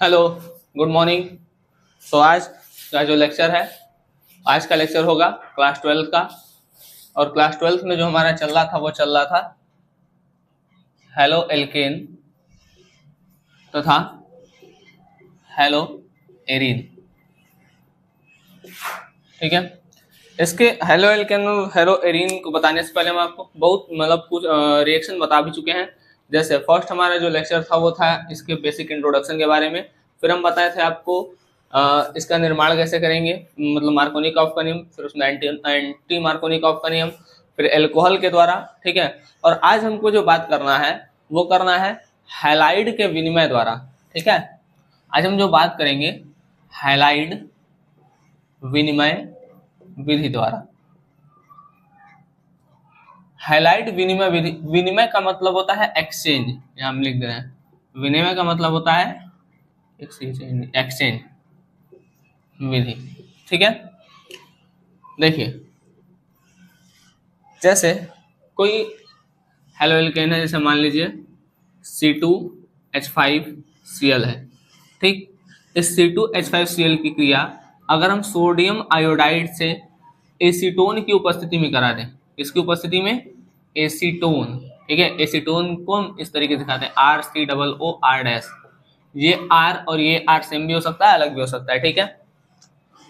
Hello, good morning. तो आज का जो लेक्चर है, आज का लेक्चर होगा क्लास 12 का। और क्लास 12 में जो हमारा चल रहा था वो चल रहा था हेलो एल्केन तथा हेलो एरीन। ठीक है, इसके हेलो एल्केन और हेलो एरीन को बताने से पहले हम आपको बहुत कुछ रिएक्शन बता भी चुके हैं। जैसे फर्स्ट हमारा जो लेक्चर था वो था इसके बेसिक इंट्रोडक्शन के बारे में। फिर हम बताए थे आपको इसका निर्माण कैसे करेंगे, मतलब मार्कोनिकॉफ का नियम, फिर उसमें एंटी मार्कोनिकॉफ का नियम, फिर एल्कोहल के द्वारा। ठीक है, और आज हमको जो बात करना है वो करना है हैलाइड के विनिमय द्वारा। ठीक है, आज हम जो बात करेंगे हैलाइड विनिमय विधि द्वारा। हैलाइड विनिमय विधि, विनिमय का मतलब होता है एक्सचेंज, यहाँ हम लिख दे रहे हैं। विनिमय का मतलब होता है एक्सचेंज विधि। ठीक है, देखिए जैसे कोई हेलो एल्केन है, जैसे मान लीजिए C2H5Cl है। ठीक, इस C2H5Cl की क्रिया अगर हम सोडियम आयोडाइड से एसीटोन की उपस्थिति में करा दें, इसकी उपस्थिति में एसीटोन। ठीक है, एसीटोन को हम इस तरीके से दिखाते हैं RCOOR-। ये R और ये R सेम भी हो सकता है, अलग भी हो सकता है। ठीक है,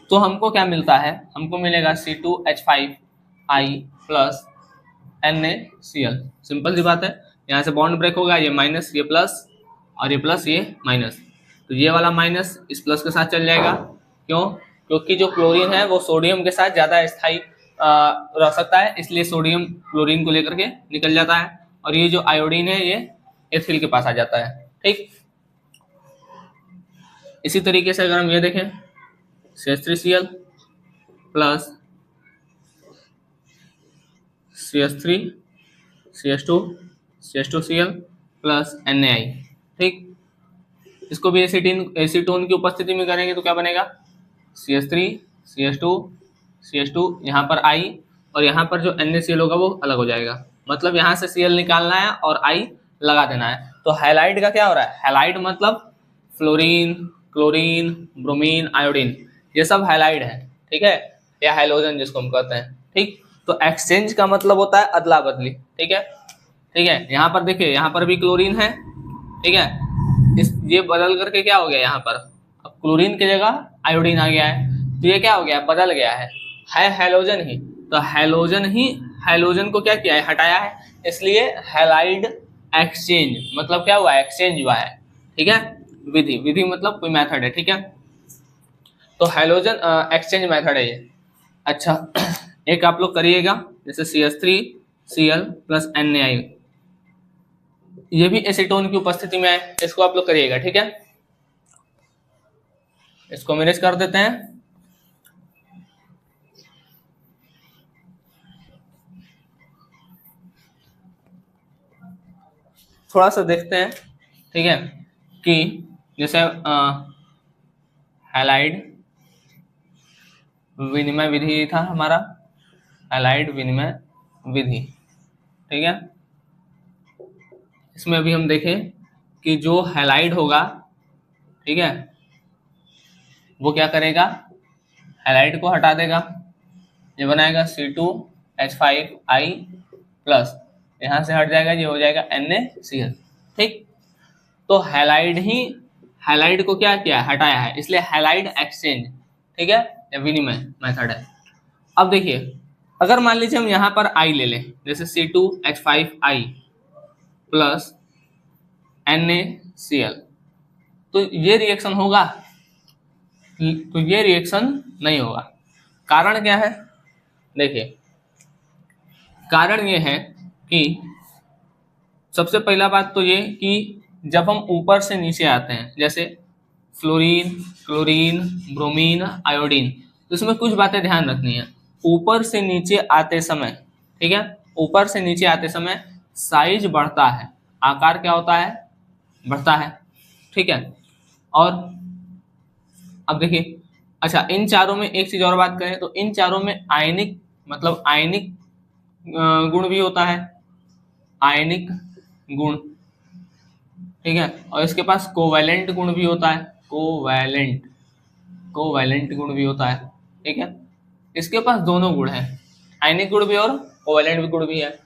तो हमको क्या मिलता है, हमको मिलेगा C2H5I प्लस NaCl। सिंपल सी बात है, यहाँ से बॉन्ड ब्रेक होगा, ये माइनस ये प्लस और ये प्लस ये माइनस, तो ये वाला माइनस इस प्लस के साथ चल जाएगा। क्यों? क्योंकि जो क्लोरीन है वो सोडियम के साथ ज्यादा स्थायी रह सकता है, इसलिए सोडियम क्लोरीन को लेकर के निकल जाता है, और ये जो आयोडीन है ये एथिल के पास आ जाता है। ठीक, इसी तरीके से अगर हम ये देखें CH3Cl plus CH3 CH2Cl plus NaI। ठीक, इसको भी एसीटोन की उपस्थिति में करेंगे तो क्या बनेगा CH3 CH2 यहाँ पर I, और यहाँ पर जो NaCl होगा वो अलग हो जाएगा। मतलब यहाँ से Cl निकालना है और I लगा देना है। तो हैलाइड का क्या हो रहा है, हैलाइड मतलब फ्लोरीन, क्लोरीन, ब्रोमीन, आयोडीन, ये सब हैलाइड है। ठीक है, या हैलोजन जिसको हम कहते हैं। ठीक, तो एक्सचेंज का मतलब होता है अदला बदली। ठीक है, ठीक है, यहाँ पर देखिए, यहाँ पर भी क्लोरीन है। ठीक है, इस ये बदल करके क्या हो गया, यहाँ पर अब क्लोरीन की जगह आयोडीन आ गया है, तो ये क्या हो गया, बदल गया है हैलोजन ही। तो हैलोजन ही हैलोजन को क्या किया है, हटाया है, इसलिए हैलाइड एक्सचेंज मतलब क्या हुआ, एक्सचेंज हुआ है। ठीक है, विधि, विधि मतलब कोई मेथड है। ठीक है, तो हैलोजन एक्सचेंज मेथड है ये। अच्छा, एक आप लोग करिएगा, जैसे CH3Cl प्लस NaI, ये भी एसीटोन की उपस्थिति में है, इसको आप लोग करिएगा। ठीक है, इसको मैनेज कर देते हैं। थोड़ा सा देखते हैं। ठीक है, कि जैसे हैलाइड विनिमय विधि था हमारा, हैलाइड विनिमय विधि। ठीक है, इसमें अभी हम देखें कि जो हैलाइड होगा, ठीक है, वो क्या करेगा, हैलाइड को हटा देगा, ये बनाएगा C2H5I प्लस, यहाँ से हट जाएगा, ये हो जाएगा NaCl। ठीक, तो हैलाइड ही हैलाइड को क्या किया, हटाया है, इसलिए हैलाइड एक्सचेंज। ठीक है, या विनिमय मेथड है। अब देखिए, अगर मान लीजिए हम यहाँ पर I ले लें, जैसे C2H5I प्लस NaCl, तो ये रिएक्शन होगा, तो ये रिएक्शन नहीं होगा। कारण क्या है, देखिए कारण ये है कि सबसे पहला बात तो ये कि जब हम ऊपर से नीचे आते हैं, जैसे फ्लोरीन, क्लोरीन, ब्रोमीन, आयोडीन, तो इसमें कुछ बातें ध्यान रखनी है। ऊपर से नीचे आते समय, ठीक है, ऊपर से नीचे आते समय साइज बढ़ता है, आकार क्या होता है, बढ़ता है। ठीक है, और अब देखिए, अच्छा इन चारों में एक चीज और बात करें तो इन चारों में आयनिक मतलब आयनिक गुण भी होता है, आयनिक गुण। ठीक है, और इसके पास कोवैलेंट गुण भी होता है, कोवैलेंट, कोवैलेंट गुण भी होता है, ठीक है। इसके पास दोनों गुण हैं, आयनिक गुण भी और कोवैलेंट गुण भी है।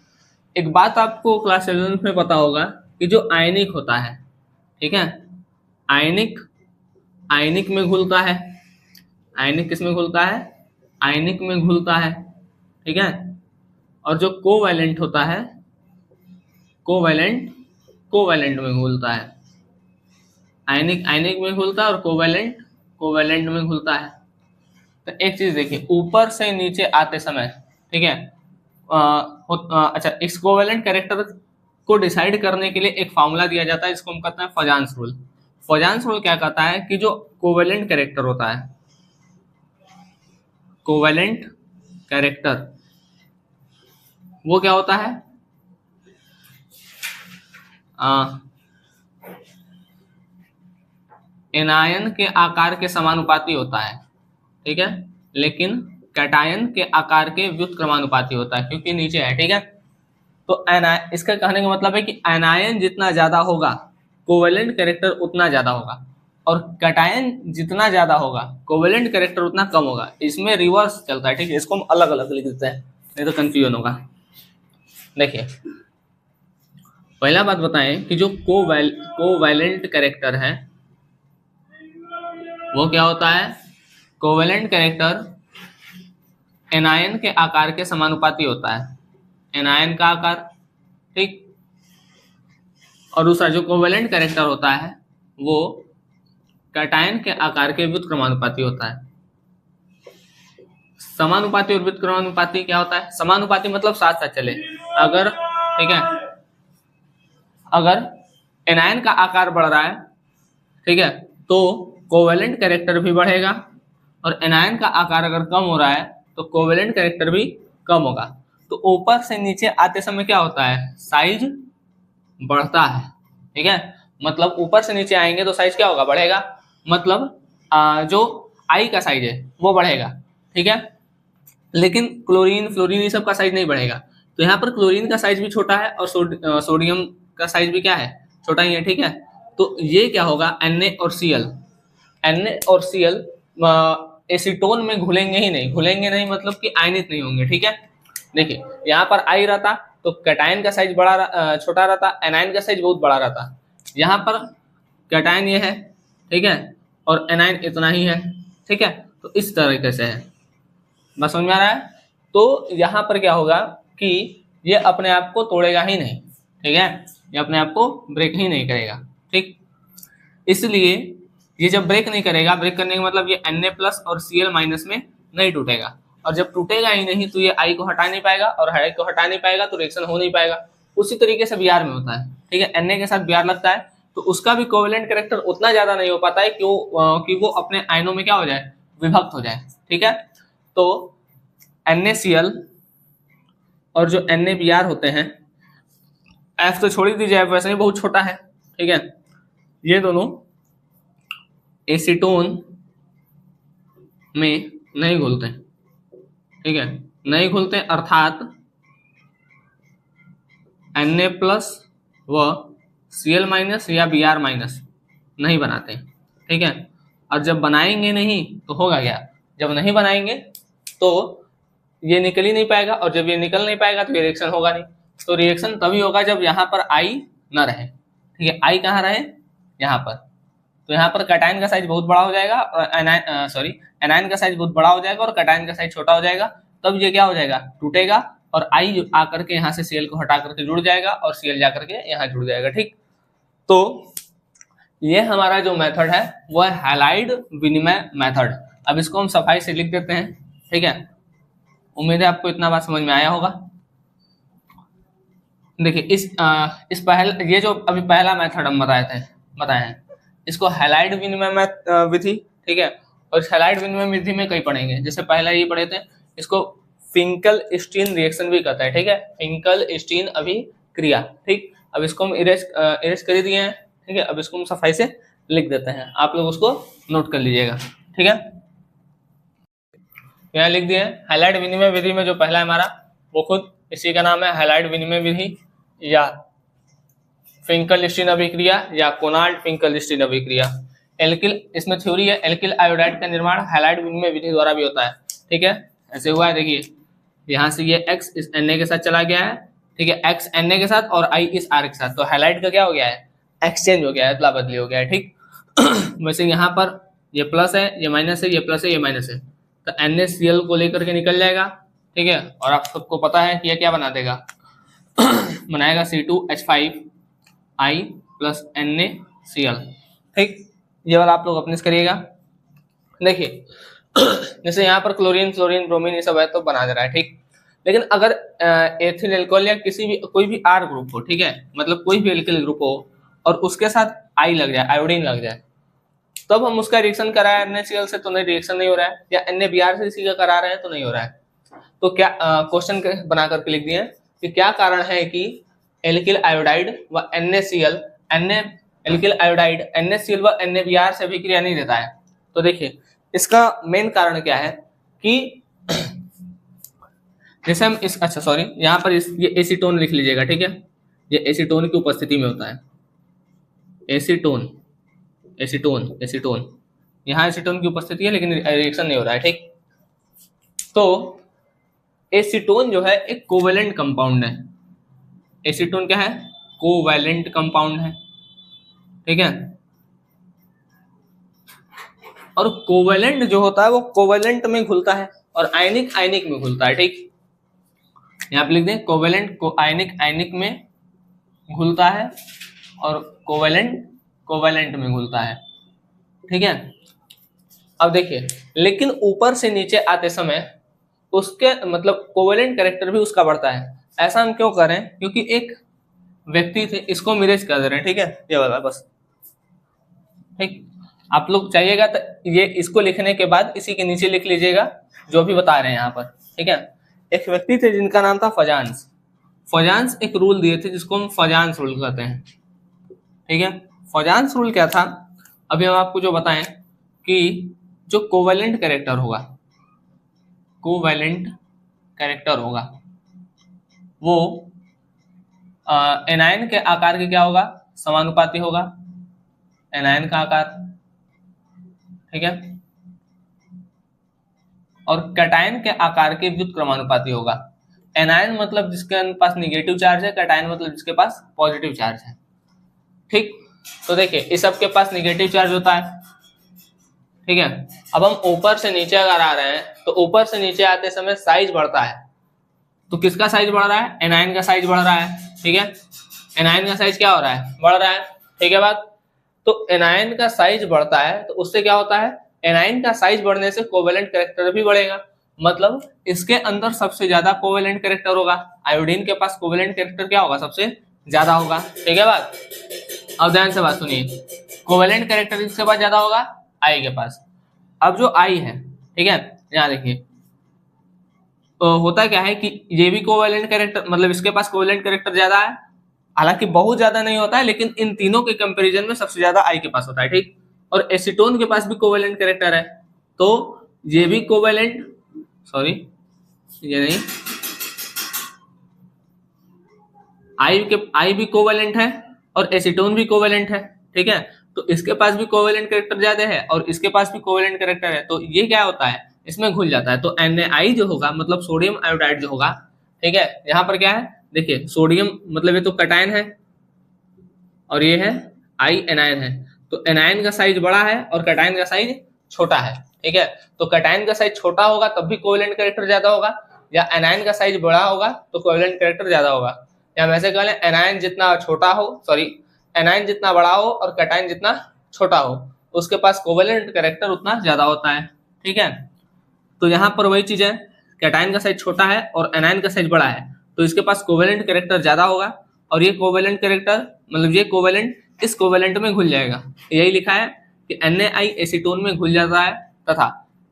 एक बात आपको क्लास 11 में पता होगा कि जो आयनिक होता है, ठीक है, आयनिक आयनिक में घुलता है, आयनिक किस में घुलता है, आयनिक में घुलता है, ठीक है। और जो कोवैलेंट होता है, कोवैलेंट कोवैलेंट में घुलता है, आयनिक आयनिक में घुलता है और कोवैलेंट कोवैलेंट में घुलता है। तो एक चीज देखिए, ऊपर से नीचे आते समय, ठीक है, अच्छा, इस कोवैलेंट कैरेक्टर को डिसाइड करने के लिए एक फॉर्मूला दिया जाता है, इसको हम कहते हैं फजांस रूल। फजांस रूल क्या कहता है कि जो कोवैलेंट कैरेक्टर होता है, कोवैलेंट कैरेक्टर वो क्या होता है, एनायन के आकार के समानुपाती होता है, ठीक है, लेकिन कैटायन के आकार के व्युत्क्रमानुपाती होता है, क्योंकि नीचे है, ठीक है। तो इसका कहने का मतलब है कि एनायन जितना ज्यादा होगा, कोवैलेंट कैरेक्टर उतना ज्यादा होगा, और कैटायन जितना ज्यादा होगा, कोवैलेंट कैरेक्टर उतना कम होगा। इसमें रिवर्स चलता है, ठीक है। इसको हम अलग अलग लिख देते हैं, नहीं तो कंफ्यूजन होगा। देखिए, पहला बात बताएं कि जो कोवैलेंट कैरेक्टर है वो क्या होता है, कोवैलेंट कैरेक्टर एनायन के आकार के समानुपाती होता है, एनायन का आकार, ठीक। और दूसरा जो कोवैलेंट कैरेक्टर होता है वो कैटायन के आकार के व्युत्क्रमानुपाती होता है। समानुपाती और व्युत्क्रमानुपाती क्या होता है, समानुपाती मतलब साथ साथ चले, अगर, ठीक है, अगर एनायन का आकार बढ़ रहा है, ठीक है, तो कोवैलेंट कैरेक्टर भी बढ़ेगा, और एनायन का आकार अगर कम हो रहा है तो कोवैलेंट कैरेक्टर भी कम होगा। तो ऊपर से नीचे आते समय क्या होता है, साइज बढ़ता है, ठीक है। मतलब ऊपर से नीचे आएंगे तो साइज क्या होगा, बढ़ेगा, मतलब जो आई का साइज है वो बढ़ेगा, ठीक है। लेकिन क्लोरीन फ्लोरीन ये सब का साइज नहीं बढ़ेगा। तो यहाँ पर क्लोरीन का साइज भी छोटा है और सोडियम का साइज भी क्या है, छोटा ही है, ठीक है। तो ये क्या होगा, Na और Cl, Na और Cl एसीटोन में घुलेंगे नहीं मतलब कि आयनित नहीं होंगे, ठीक है। देखिए, यहाँ पर आई रहता तो कैटायन का साइज छोटा रहता, एनायन का साइज बहुत बड़ा रहता। यहाँ पर कैटायन ये है, ठीक है, और एनायन इतना ही है, ठीक है। तो इस तरीके से है, बस समझ में आ रहा है। तो यहाँ पर क्या होगा कि ये अपने आप को तोड़ेगा ही नहीं, ठीक है, ये अपने आप को ब्रेक ही नहीं करेगा, ठीक। इसलिए ये जब ब्रेक नहीं करेगा, ब्रेक करने का मतलब ये Na+ और Cl- में नहीं टूटेगा, और जब टूटेगा ही नहीं तो ये आई को हटा नहीं पाएगा, और आई को हटा नहीं पाएगा तो रिएक्शन हो नहीं पाएगा। उसी तरीके से Br में होता है, ठीक है, Na के साथ Br लगता है तो उसका भी कोवैलेंट कैरेक्टर उतना ज्यादा नहीं हो पाता है कि वो अपने आयनों में क्या हो जाए, विभक्त हो जाए, ठीक है। तो NaCl और जो NaBr होते हैं, F तो छोड़ ही दीजिए, F वैसे ही बहुत छोटा है, ठीक है, ये दोनों एसीटोन में नहीं घुलते, ठीक है, नहीं घुलते, अर्थात Na+ व Cl- या Br- नहीं बनाते, ठीक है। और जब बनाएंगे नहीं तो होगा क्या, जब नहीं बनाएंगे तो ये निकल ही नहीं पाएगा, और जब ये निकल नहीं पाएगा तो ये रिएक्शन होगा नहीं। तो रिएक्शन तभी होगा जब यहाँ पर आई ना रहे, ठीक है, आई कहाँ रहे, यहाँ पर। तो यहाँ पर कैटायन का साइज बहुत बड़ा हो जाएगा और एनायन का साइज बहुत बड़ा हो जाएगा और कैटायन का साइज छोटा हो जाएगा। तब ये क्या हो जाएगा, टूटेगा, और आई आकर के यहाँ से Cl को हटा करके जुड़ जाएगा और Cl जाकर के यहाँ जुड़ जाएगा, ठीक। तो ये हमारा जो मेथड है वो है हैलाइड विनिमय मेथड। अब इसको हम सफाई से लिख देते हैं, ठीक है। उम्मीद है आपको इतना बात समझ में आया होगा। देखिए, इस ये जो अभी पहला मेथड हम बताए हैं, इसको हैलाइड विनिमय विधि, ठीक है। और इस हैलाइड विनिमय विधि में कई पढ़ेंगे, जैसे पहला ये पढ़े थे, इसको फिंकल-स्टीन रिएक्शन भी कहता है, ठीक है, फिंकल-स्टीन अभिक्रिया, ठीक। अब इसको हम इरेज कर दिए हैं, ठीक है। अब इसको हम सफाई से लिख देते हैं, आप लोग उसको नोट कर लीजिएगा, ठीक है। यहाँ लिख दिए हैलाइड विनिमय विधि में जो पहला है हमारा, वो खुद इसी का नाम है हैलाइड विनिमय विधि, या फिंकल-स्टीन अभिक्रिया, या कोनाल्ड फिंकल-स्टीन अभिक्रिया। एल्किल, इसमें थ्योरी है एल्किल आयोडाइड का निर्माण हैलाइड विनिमय विधि द्वारा भी होता है। ठीक है, ऐसे हुआ है, देखिए यहाँ से ये x इस Na के साथ चला गया है, ठीक है, x Na के साथ और I इस R के साथ, तो हैलाइड का क्या हो गया है, एक्सचेंज हो गया है, अदला बदली हो गया है। ठीक वैसे यहाँ पर ये प्लस है, ये माइनस है, ये प्लस है, ये माइनस है, तो NaCl को लेकर के निकल जाएगा। ठीक है, और आप सबको पता है कि ये क्या बना देगा बनाएगा C2H5I प्लस NaCl। ठीक, ये वाला आप लोग अपने से करिएगा। देखिए जैसे यहाँ पर क्लोरीन फ्लोरीन ब्रोमीन ये सब है तो बना दे रहा है। ठीक, लेकिन अगर एथिल एल्कोहल या किसी भी कोई भी R ग्रुप हो, ठीक है, मतलब कोई भी एल्किल ग्रुप हो और उसके साथ I लग जाए, आयोडीन लग जाए, तब हम उसका रिएक्शन करा है NaCl से तो नहीं, रिएक्शन नहीं हो रहा है, या NaBr से इसी का करा रहे हैं तो नहीं हो रहा है। तो क्या क्वेश्चन बना करके लिख दिए कि क्या कारण है कि एल्किल आयोडाइड व NaCl एल्किल आयोडाइड NaCl व NaBr से अभिक्रिया नहीं देता है। तो देखिए इसका मेन कारण क्या है कि जैसे हम इस, अच्छा सॉरी, यहाँ पर ये एसीटोन लिख लीजिएगा। ठीक है, ये एसीटोन की उपस्थिति में होता है, एसीटोन एसीटोन एसीटोन, यहाँ एसीटोन की उपस्थिति है लेकिन रिएक्शन नहीं हो रहा है। ठीक, तो एसीटोन जो है एक कोवेलेंट कंपाउंड है। एसीटोन क्या है, कोवेलेंट कंपाउंड है। ठीक है, और कोवेलेंट जो होता है वो कोवेलेंट में घुलता है और आयनिक आयनिक में घुलता है। ठीक, यहाँ पे लिख दें कोवेलेंट को आयनिक आयनिक में घुलता है और कोवेलेंट कोवेलेंट में घुलता है। ठीक है, अब देखिए लेकिन ऊपर से नीचे आते समय उसके मतलब कोवेलेंट कैरेक्टर भी उसका बढ़ता है। ऐसा हम क्यों करें, क्योंकि एक व्यक्ति थे, इसको मिरेज कर दे रहे हैं। ठीक है, ये वाला बस। ठीक, आप लोग चाहिएगा तो ये इसको लिखने के बाद इसी के नीचे लिख लीजिएगा जो भी बता रहे हैं यहाँ पर। ठीक है, एक व्यक्ति थे जिनका नाम था फजांस। फजांस एक रूल दिए थे जिसको हम फजांस रूल कहते हैं। ठीक है, फजांस रूल क्या था, अभी हम आपको जो बताएं कि जो कोवेलेंट कैरेक्टर होगा, कोवेलेंट कैरेक्टर होगा वो एनायन के आकार के क्या होगा, समानुपाती होगा, एनायन का आकार। ठीक है, और कैटायन के आकार के व्युत्क्रमानुपाती होगा। एनायन मतलब जिसके पास निगेटिव चार्ज है, कैटायन मतलब जिसके पास पॉजिटिव चार्ज है। ठीक, तो देखिए इस सब के पास निगेटिव चार्ज होता है। ठीक है, अब हम ऊपर से नीचे अगर आ रहे हैं तो ऊपर से नीचे आते समय साइज बढ़ता है, तो किसका साइज बढ़ रहा है, एनायन का साइज बढ़ रहा है। ठीक है, एनायन का साइज क्या हो रहा है, बढ़ रहा है। ठीक है बात, तो एनायन का साइज बढ़ता है तो उससे क्या होता है, एनायन का साइज बढ़ने से कोवेलेंट कैरेक्टर भी बढ़ेगा, मतलब इसके अंदर सबसे ज्यादा कोवेलेंट कैरेक्टर होगा। आयोडीन के पास कोवेलेंट कैरेक्टर क्या होगा, सबसे ज्यादा होगा। ठीक है बात, अब ध्यान से बात सुनिए, कोवेलेंट कैरेक्टर किसके पास ज्यादा होगा, आई के पास। अब जो आई है, ठीक है, यहाँ देखिए तो होता क्या है कि ये भी कोवेलेंट कैरेक्टर, मतलब इसके पास कोवेलेंट कैरेक्टर ज्यादा है, हालांकि बहुत ज्यादा नहीं होता है लेकिन इन तीनों के कंपैरिजन में सबसे ज्यादा आई के पास होता है। ठीक, और एसीटोन के पास भी कोवेलेंट कैरेक्टर है, तो ये भी कोवेलेंट, सॉरी ये नहीं, आई भी कोवेलेंट है और एसीटोन भी कोवेलेंट है। ठीक है, तो इसके पास भी कोवेलेंट कैरेक्टर ज्यादा है और इसके पास भी कोवेलेंट कैरेक्टर है, तो ये क्या होता है, इसमें घुल जाता है। तो NaI जो होगा मतलब सोडियम आयोडाइड जो होगा, ठीक है, यहाँ पर क्या है, देखिए सोडियम मतलब ये तो कैटायन है और ये है आई एनायन है, तो एनायन का साइज बड़ा है और कैटायन का साइज छोटा है। ठीक है, तो कैटायन का साइज छोटा होगा तब भी कोवेलेंट कैरेक्टर ज्यादा होगा, या एनायन का साइज बड़ा होगा तो कोवेलेंट कैरेक्टर ज्यादा होगा, या वैसे कह लें एनायन जितना छोटा हो, सॉरी एनायन जितना बड़ा हो और कैटायन जितना छोटा हो उसके पास कोवेलेंट कैरेक्टर उतना ज्यादा होता है। ठीक है, तो यहाँ पर वही चीज है, कैटायन का साइज छोटा है और एनायन का साइज बड़ा है तो इसके पास कोवेलेंट कैरेक्टर ज्यादा होगा, और ये कोवेलेंट कैरेक्टर मतलब ये कोवेलेंट इस कोवेलेंट में घुल जाएगा। यही लिखा है कि NaI एसीटोन में घुल जाता है, तथा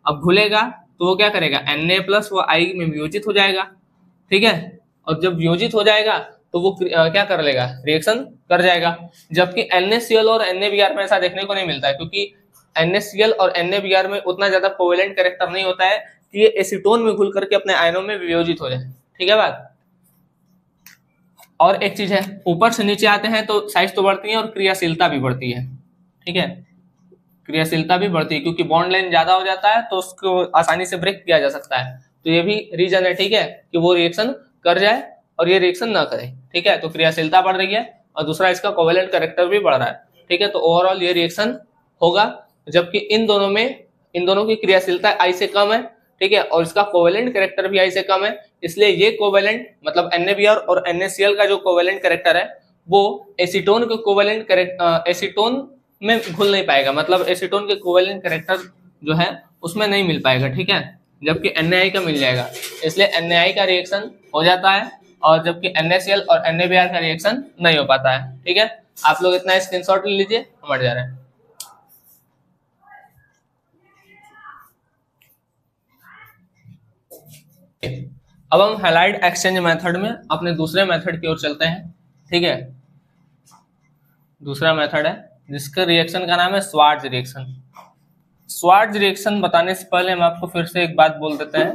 अब घुलेगा तो वो क्या करेगा, Na प्लस वो I में वियोजित हो जाएगा। ठीक है, और जब वियोजित हो जाएगा तो वो क्या कर लेगा, रिएक्शन कर जाएगा। जबकि NaCl और NaBr में ऐसा देखने को नहीं मिलता है, क्योंकि NaCl और NaBr में उतना ज्यादा कोवेलेंट कैरेक्टर नहीं होता है कि ये एसीटोन में घुल करके अपने आयनों में वियोजित हो जाए। ठीक है बात, और एक चीज है, ऊपर से नीचे आते हैं तो साइज तो बढ़ती है और क्रियाशीलता भी बढ़ती है। ठीक है, क्रियाशीलता भी बढ़ती है, क्योंकि बॉन्ड लेंथ ज्यादा हो जाता है तो उसको आसानी से ब्रेक किया जा सकता है। तो ये भी रीजन है, ठीक है, कि वो रिएक्शन कर जाए और ये रिएक्शन ना करे, ठीक है। तो क्रियाशीलता बढ़ रही है और दूसरा इसका कोवेलेंट कैरेक्टर भी बढ़ रहा है, ठीक है। तो ओवरऑल ये रिएक्शन होगा, जबकि इन दोनों की क्रियाशीलता आई से कम है, ठीक है, और इसका कोवेलेंट कैरेक्टर भी आई से कम है। इसलिए ये कोवेलेंट मतलब NaBr और NaCl का जो कोवेलेंट कैरेक्टर है वो एसीटोन के कोवेलेंट एसीटोन में घुल नहीं पाएगा, मतलब एसीटोन के कोवेलेंट कैरेक्टर जो है उसमें नहीं मिल पाएगा, ठीक है, जबकि NaI का मिल जाएगा। इसलिए NaI का रिएक्शन हो जाता है और जबकि NaCl और NaBr का रिएक्शन नहीं हो पाता है, ठीक है। आप लोग इतना स्क्रीनशॉट ले लीजिए, हम हट जा रहे हैं। अब हम हैलाइड एक्सचेंज मेथड में अपने दूसरे मेथड की ओर चलते हैं, ठीक है। दूसरा मेथड है जिसका रिएक्शन का नाम है स्वार्ट्ज रिएक्शन। स्वार्ट्ज रिएक्शन बताने से पहले हम आपको फिर से एक बात बोल देते हैं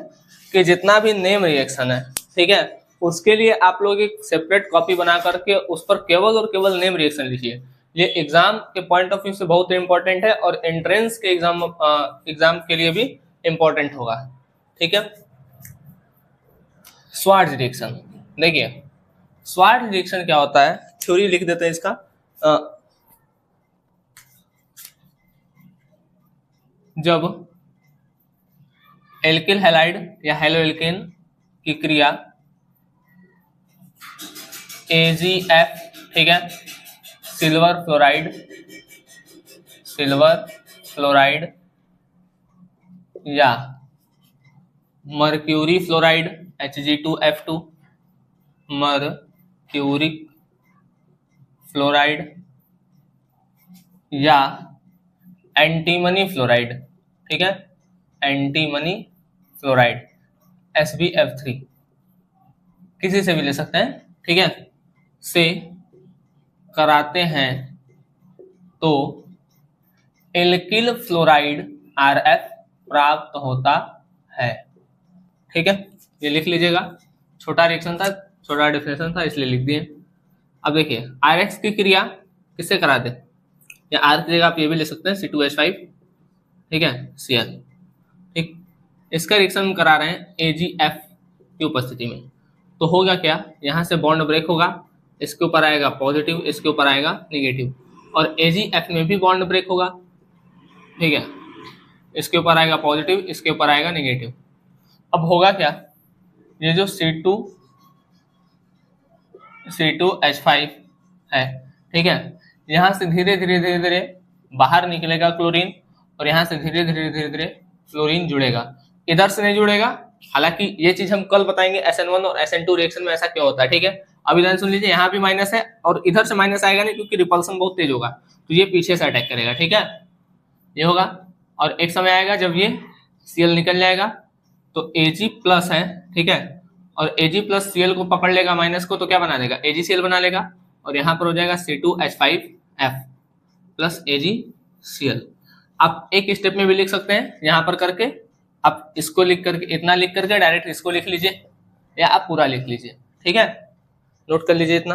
कि जितना भी नेम रिएक्शन है, ठीक है, उसके लिए आप लोग एक सेपरेट कॉपी बना करके उस पर केवल और केवल नेम रिएक्शन लिखिए। ये एग्जाम के पॉइंट ऑफ व्यू से बहुत इंपॉर्टेंट है और एंट्रेंस के एग्जाम के लिए भी इंपॉर्टेंट होगा, ठीक है। स्वार्ट्ज रिएक्शन, देखिए स्वार्ट्ज रिएक्शन क्या होता है, थ्योरी लिख देते हैं इसका। जब एल्किल हैलाइड या हेलो एल्केन की क्रिया AgF, ठीक है, सिल्वर फ्लोराइड या mercury fluoride Hg2F2, mercuric fluoride या एंटीमनी फ्लोराइड, ठीक है, एंटीमनी फ्लोराइड SbF3, किसी से भी ले सकते हैं, ठीक है, से कराते हैं तो एल्किल फ्लोराइड RF प्राप्त होता है, ठीक है। ये लिख लीजिएगा, छोटा रिएक्शन था, छोटा डिफिनेशन था, इसलिए लिख दिए। अब देखिए RX की क्रिया किससे करा दे, या R की जगह आप ये भी ले सकते हैं C2H5, ठीक है, Cl, ठीक। इसका रिएक्शन हम करा रहे हैं AgF की उपस्थिति में। तो होगा क्या, यहाँ से बॉन्ड ब्रेक होगा, इसके ऊपर आएगा पॉजिटिव, इसके ऊपर आएगा निगेटिव, और AgF में भी बॉन्ड ब्रेक होगा, ठीक है, इसके ऊपर आएगा पॉजिटिव, इसके ऊपर आएगा निगेटिव। अब होगा क्या, ये जो C2H5 है, ठीक है, यहाँ से धीरे धीरे बाहर निकलेगा क्लोरीन और यहाँ से धीरे धीरे फ्लोरीन जुड़ेगा, इधर से नहीं जुड़ेगा। हालांकि ये चीज हम कल बताएंगे SN1 और SN2 रिएक्शन में ऐसा क्यों होता है, ठीक है। अब इधर सुन लीजिए, यहाँ भी माइनस है और इधर से माइनस आएगा नहीं, क्योंकि रिपल्सन बहुत तेज होगा, तो ये पीछे से अटैक करेगा, ठीक है, ये होगा। और एक समय आएगा जब ये Cl निकल जाएगा तो Ag प्लस है, ठीक है, और Ag प्लस Cl को पकड़ लेगा माइनस को, तो क्या बना देगा, AgCl बना लेगा, और यहाँ पर हो जाएगा C2H5F प्लस AgCl। आप एक स्टेप में भी लिख सकते हैं, यहाँ पर करके आप इसको लिख करके, इतना लिख करके डायरेक्ट इसको लिख लीजिए, या आप पूरा लिख लीजिए, ठीक है, नोट कर लीजिए इतना।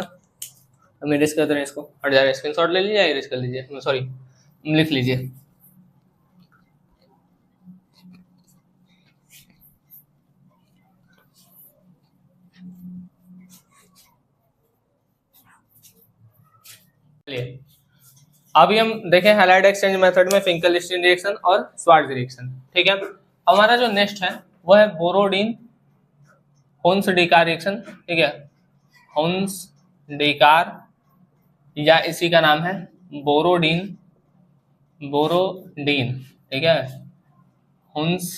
हम इरेज कर दे रहे हैं इसको, हट जा रहा है, स्क्रीनशॉट ले लीजिए, इरेज कर लीजिए, सॉरी लिख लीजिए। अभी हम देखें हैलाइड एक्सचेंज मेथड में फिंकेल-स्टीन रिएक्शन और स्वार्ट्ज रिएक्शन, ठीक है। हमारा जो नेक्स्ट है वो है बोरोडीन हुन्स-डिकार रिएक्शन, ठीक है, हुन्स-डिकार या इसी का नाम है बोरोडीन, ठीक है, हुन्स-डिकार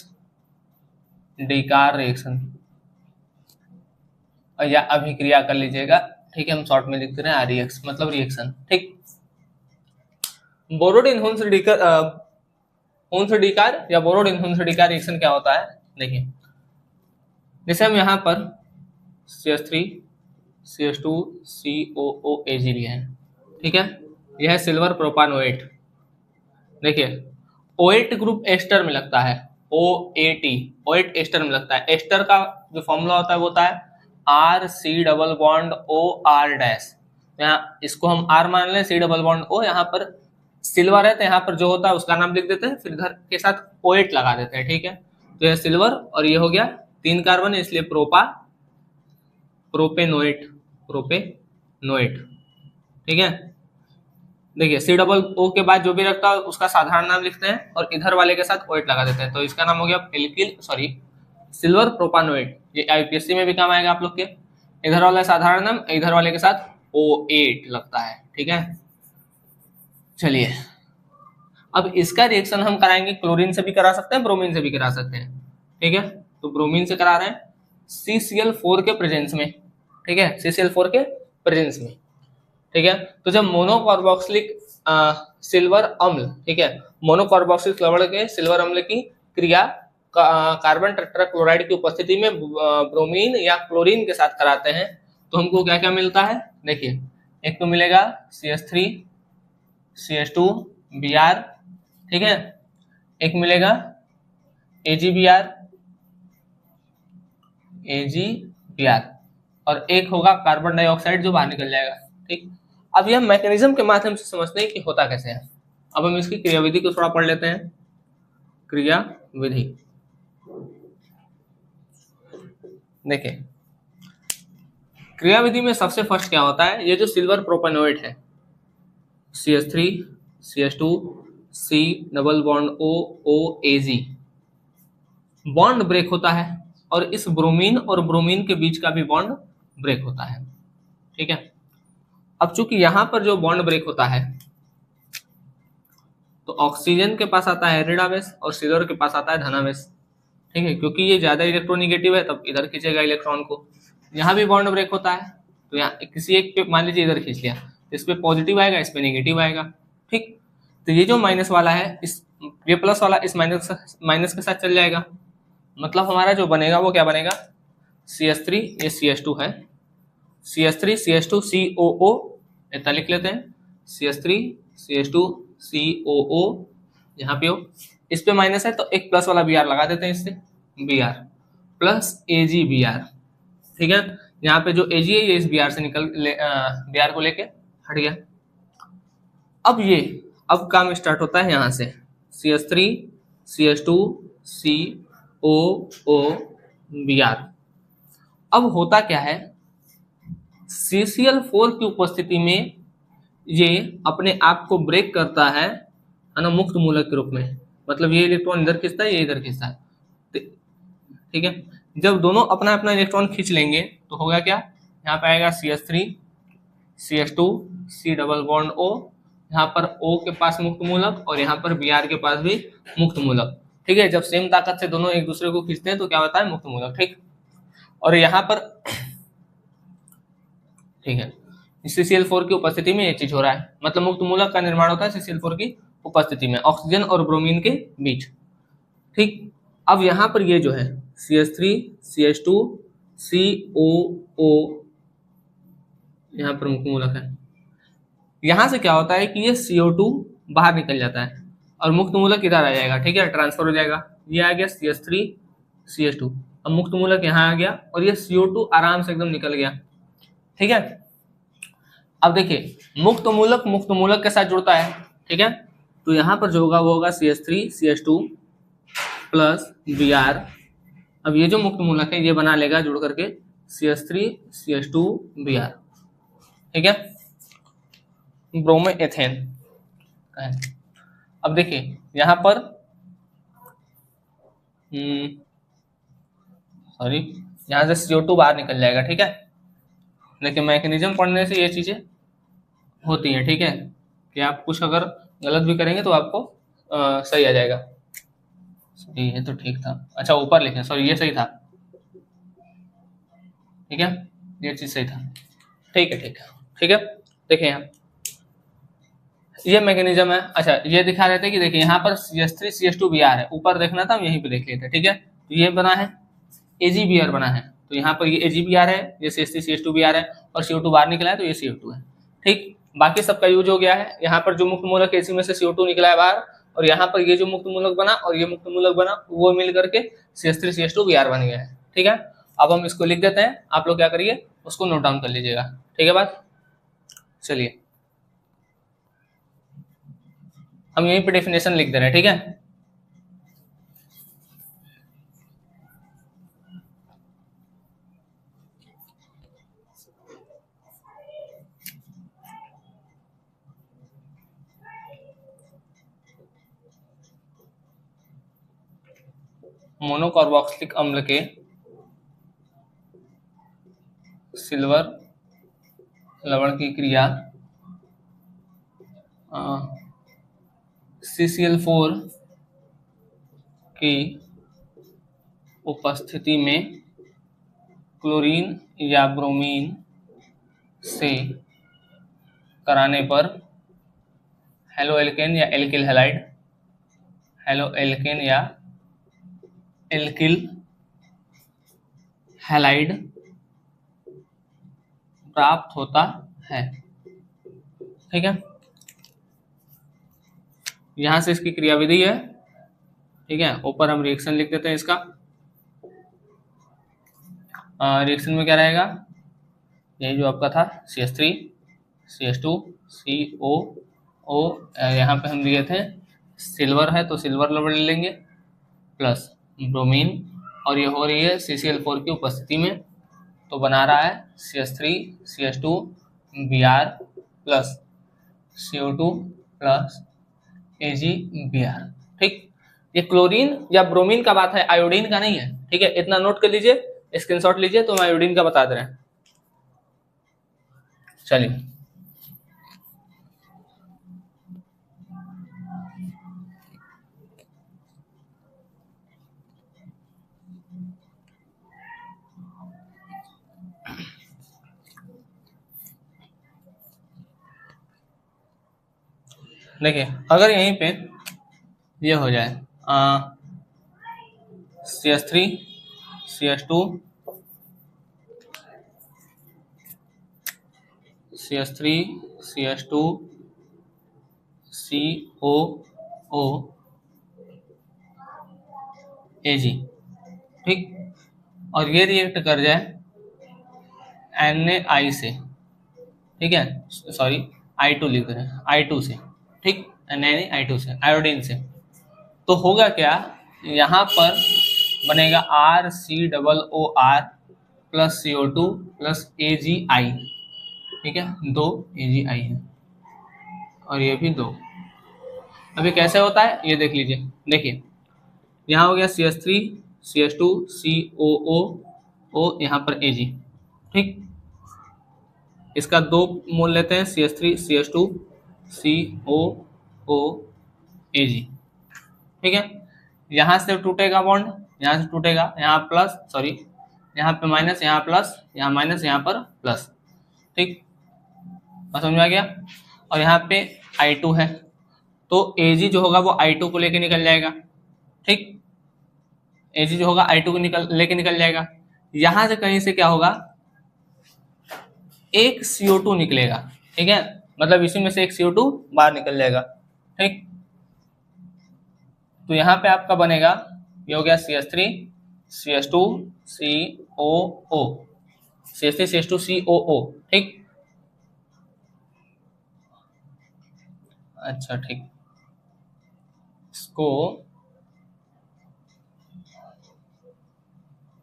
रिएक्शन, या अभिक्रिया कर लीजिएगा, ठीक है, हम शॉर्ट में लिखते हैं REX मतलब रिएक्शन, ठीक। बोरोडीन हुन्स-डिकार या बोरोडीन हुन्स-डिकार रिएक्शन क्या होता है, देखिए, जैसे हम यहाँ पर CH3 CH2 COOAg लिए हैं, ठीक है, यह है सिल्वर प्रोपानोएट। देखिए OAT ग्रुप एस्टर में लगता है, OAT एस्टर में लगता है। एस्टर का जो फॉर्मूला होता है वो होता है RC double bond OR dash, यहाँ इसको हम R मान लें, C डबल बॉन्ड O, यहाँ पर सिल्वर है तो यहाँ पर जो होता है उसका नाम लिख देते हैं, फिर इधर के साथ O8 लगा देते हैं, ठीक है। तो ये सिल्वर और ये हो गया 3 कार्बन है, इसलिए प्रोपेनोएट, ठीक है। देखिए C O के बाद जो भी रखता है उसका साधारण नाम लिखते हैं और इधर वाले के साथ OH लगा देते हैं, तो इसका नाम हो गया सिल्वर प्रोपानोएट। ये IPSC में भी काम आएगा आप लोग के। इधर वाला साधारण नाम, इधर वाले के साथ O8 लगता है, ठीक है। चलिए अब इसका रिएक्शन हम कराएंगे, क्लोरीन से भी करा सकते हैं, ब्रोमीन से भी करा सकते हैं, ठीक है। तो ब्रोमीन से करा रहे हैं CCl4 के प्रेजेंस में, ठीक है, CCl4 के प्रेजेंस में, ठीक है। तो जब मोनोकार्बोक्सिलिक सिल्वर अम्ल, ठीक है, मोनोकार्बोक्सिलिक लवण के सिल्वर अम्ल की क्रिया कार्बन टेट्राक्लोराइड की उपस्थिति में ब्रोमीन या क्लोरीन के साथ कराते हैं तो हमको क्या क्या मिलता है। देखिए एक तो मिलेगा CH3 CH2 Br, ठीक है, एक मिलेगा AgBr और एक होगा कार्बन डाइऑक्साइड जो बाहर निकल जाएगा, ठीक। अब यह मैकेनिज्म के माध्यम से समझते हैं कि होता कैसे है। अब हम इसकी क्रियाविधि को थोड़ा पढ़ लेते हैं। क्रियाविधि देखिए, क्रियाविधि में सबसे फर्स्ट क्या होता है, ये जो सिल्वर प्रोपेनोएट है CH3 CH2 C double bond OAG bond break होता है और इस ब्रोमीन और ब्रोमीन के बीच का भी बॉन्ड ब्रेक होता है, ठीक है। अब चूंकि यहां पर जो बॉन्ड ब्रेक होता है तो ऑक्सीजन के पास आता है ऋणावेश और सिल्वर के पास आता है धनावेश, ठीक है, क्योंकि ये ज्यादा इलेक्ट्रोनिगेटिव है तब इधर खींचेगा इलेक्ट्रॉन को। यहाँ भी बॉन्ड ब्रेक होता है तो यहाँ किसी एक पे मान लीजिए इधर खींच लिया, इस पे पॉजिटिव आएगा, इस पे नेगेटिव आएगा, ठीक। तो ये जो माइनस वाला है ये प्लस वाला इस माइनस के साथ चल जाएगा, मतलब हमारा जो बनेगा वो क्या बनेगा, CH3 ये CH2 है, CH3 CH2 COO इतना लिख लेते हैं, CH3 CH2 COO यहाँ पे हो, इस पे माइनस है तो एक प्लस वाला Br लगा देते हैं, इससे Br प्लस AgBr, ठीक है। यहाँ पे जो Ag है ये इस Br से Br को लेके हट गया। अब काम स्टार्ट होता है यहाँ से CH3 CH2 COO Br। अब होता क्या है, CCl4 की उपस्थिति में ये अपने आप को ब्रेक करता है ना, मुक्त मूलक के रूप में, मतलब ये इलेक्ट्रॉन इधर खींचता है, ये इधर खींचता है, ठीक है। जब दोनों अपना अपना इलेक्ट्रॉन खींच लेंगे तो होगा क्या, यहाँ पे आएगा CH3 CH2 C double bond O, यहाँ पर O के पास मुक्त मूलक और यहाँ पर Br के पास भी मुक्त मूलक, ठीक है। जब सेम ताकत से दोनों एक दूसरे को खींचते हैं तो क्या होता है, मुक्त मूलक, ठीक। और यहाँ पर ठीक है CCl4 की उपस्थिति में ये चीज हो रहा है, मतलब मुक्त मूलक का निर्माण होता है CCl4 की उपस्थिति में ऑक्सीजन और ब्रोमीन के बीच, ठीक। अब यहाँ पर ये जो है CH3 CH2 COO यहाँ पर मुक्त मूलक है, यहाँ से क्या होता है कि ये CO2 बाहर निकल जाता है और मुक्त मूलक इधर आ जाएगा, ठीक है, ट्रांसफर हो जाएगा, ये आ गया CH3 CH2, अब मुक्त मूलक यहाँ आ गया और ये CO2 आराम से एकदम निकल गया, ठीक है। अब देखिए मुक्त मूलक के साथ जुड़ता है, ठीक है, तो यहाँ पर जो होगा वो होगा CH3 CH2 प्लस Br। अब ये जो मुक्त मूलक है ये बना लेगा जुड़ करके CH3 CH2 Br, ठीक है, ब्रोमो एथेन। अब देखिए यहाँ पर यहाँ से CO2 बाहर निकल जाएगा, ठीक है। लेकिन मैकेनिज्म पढ़ने से ये चीजें होती हैं, ठीक है, कि आप कुछ अगर गलत भी करेंगे तो आपको सही आ जाएगा। सही है तो ठीक था, अच्छा ऊपर लिखें, सॉरी ये सही था, ठीक है, ये चीज सही था, ठीक है ठीक है ठीक है। देखिए यहाँ ये मैकेनिज्म है, अच्छा ये दिखा रहे थे कि देखिए यहाँ पर CH3 CH2 Br है, ऊपर देखना था हम यहीं पे देख लेते, ठीक है। तो ये बना है AgBr बना है, तो यहाँ पर ये AgBr है, ये CH3 CH2 Br है और CO2 बाहर निकला है तो ये CO2 है, ठीक। बाकी सबका यूज हो गया है, यहाँ पर जो मुक्त मूलक है इसी में से CO2 निकला है बाहर और यहाँ पर ये जो मुक्त मूलक बना और ये मुक्त मूलक बना वो मिल करके CH3 CH2 Br बन गया है, ठीक है। अब हम इसको लिख देते हैं, आप लोग क्या करिए उसको नोट डाउन कर लीजिएगा, ठीक है बात। चलिए हम यहीं पे डेफिनेशन लिख दे रहे हैं, ठीक है। मोनोकार्बोक्सिलिक अम्ल के सिल्वर लवण की क्रिया CCl4 की उपस्थिति में क्लोरीन या ब्रोमीन से कराने पर हेलो एल्केन या एल्किल हैलाइड, हेलो एल्केन या एल्किल हैलाइड प्राप्त होता है, ठीक है। यहां से इसकी क्रियाविधि है, ठीक है। ऊपर हम रिएक्शन लिख देते हैं इसका। रिएक्शन में क्या रहेगा, यही जो आपका था CH3 CH2 COO, यहाँ पे हम लिए थे सिल्वर है तो सिल्वर लवण ले लेंगे प्लस ब्रोमीन, और ये हो रही है CCl4 की उपस्थिति में, तो बना रहा है CH3 CH2 Br plus CO2 plus AgBr, ठीक। ये क्लोरीन या ब्रोमीन का बात है, आयोडीन का नहीं है, ठीक है। इतना नोट कर लीजिए, स्क्रीनशॉट लीजिए, तो हम आयोडीन का बता दे रहे हैं। चलिए देखिए, अगर यहीं पे ये हो जाए CH3 CH2 CH3 CH2 COO Ag, ठीक, और ये रिएक्ट कर जाए Na से, ठीक है, सॉरी I2 लिख रहे हैं, I2 से, ठीक, Na I2 से, आयोडीन से, तो होगा क्या, यहाँ पर बनेगा RCOOR plus CO2 plus AgI, ठीक है, 2 AgI है और ये भी 2। अभी कैसे होता है ये देख लीजिए, देखिए यहाँ हो गया CH3 CH2 COO, यहाँ पर Ag, ठीक। इसका 2 मोल लेते हैं, CH3 CH2 COO Ag, ठीक है। यहाँ से टूटेगा बॉन्ड, यहाँ से टूटेगा, यहाँ प्लस, सॉरी यहाँ पे माइनस, यहाँ प्लस, यहाँ माइनस, यहाँ पर प्लस, ठीक, समझ में आ गया। और यहाँ पे I2 है, तो Ag जो होगा वो I2 को लेके निकल जाएगा, ठीक, Ag जो होगा I2 को लेके निकल जाएगा। यहां से कहीं से क्या होगा, एक CO2 निकलेगा, ठीक है, मतलब इसी में से एक CO2 बाहर निकल जाएगा, ठीक। तो यहाँ पे आपका बनेगा, ये हो गया CH3 CH2 COO, CH3 CH2 COO, ठीक। अच्छा, ठीक, इसको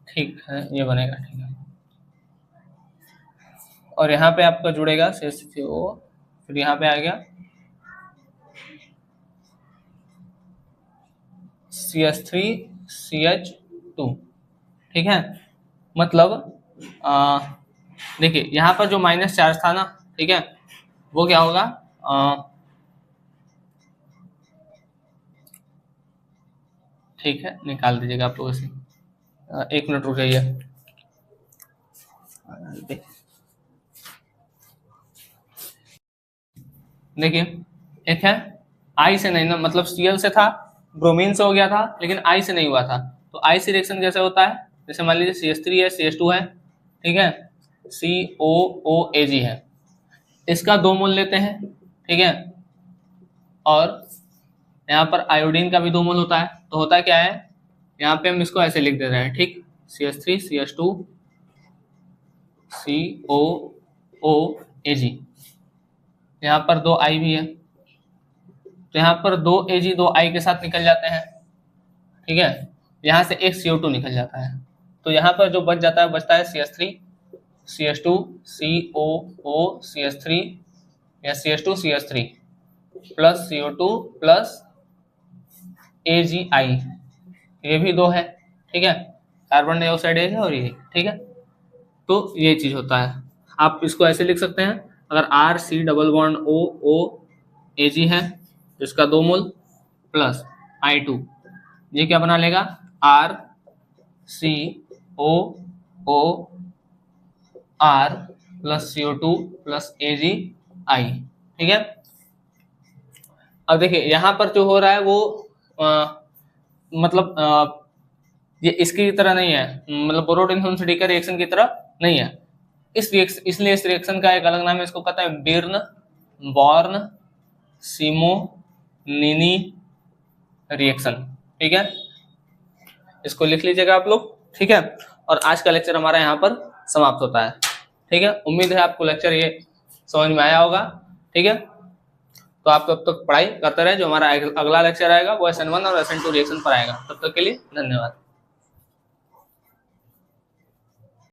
ठीक है, ये बनेगा, ठीक है। और यहाँ पे आपका जुड़ेगा CH3CO, फिर यहाँ पे आ गया CH3CH2, ठीक है। मतलब देखिए यहाँ पर जो माइनस चार्ज था ना, ठीक है, वो क्या होगा, ठीक है, निकाल दीजिएगा आप लोग इसे, 1 मिनट रुकिए। देखिए एक है आई से नहीं ना, मतलब Cl से था, ब्रोमीन से हो गया था, लेकिन आई से नहीं हुआ था। तो आई से रिएक्शन कैसे होता है, जैसे मान लीजिए CH3 है CH2 है, ठीक है, COOAg है, इसका 2 मोल लेते हैं, ठीक है, और यहाँ पर आयोडीन का भी 2 मोल होता है, तो होता क्या है, यहाँ पे हम इसको ऐसे लिख दे रहे हैं, ठीक, CH3 CH2 COOAg, यहाँ पर 2 I भी है, तो यहाँ पर 2 Ag 2 I के साथ निकल जाते हैं, ठीक है। यहाँ से एक CO2 निकल जाता है, तो यहाँ पर जो बच जाता है, बचता है CH3 CH2 COO CH3 या CH2 CH3 plus CO2 plus AgI, ये भी 2 है, ठीक है। कार्बन डाइऑक्साइड एक है और ये, ठीक है। तो ये चीज होता है। आप इसको ऐसे लिख सकते हैं, अगर RC double bond O Ag है जिसका 2 मोल प्लस I2, ये क्या बना लेगा RCOO R plus CO2 plus AgI, ठीक है। अब देखिए यहाँ पर जो हो रहा है वो मतलब ये इसकी तरह नहीं है, मतलब बोरोटेन का रिएक्शन की तरह नहीं है। इसलिए इस रिएक्शन का एक अलग नाम है, इसको कहता है बिर्न बॉर्न सिमोनिनी रिएक्शन, ठीक है। इसको लिख लीजिएगा आप लोग, ठीक है। और आज का लेक्चर हमारा यहाँ पर समाप्त होता है, ठीक है। उम्मीद है आपको लेक्चर ये समझ में आया होगा, ठीक है। तो आप तब तक पढ़ाई करते रहे, जो हमारा अगला लेक्चर आएगा वो SN1 और SN2 रिएक्शन पर आएगा। तब तक के लिए धन्यवाद।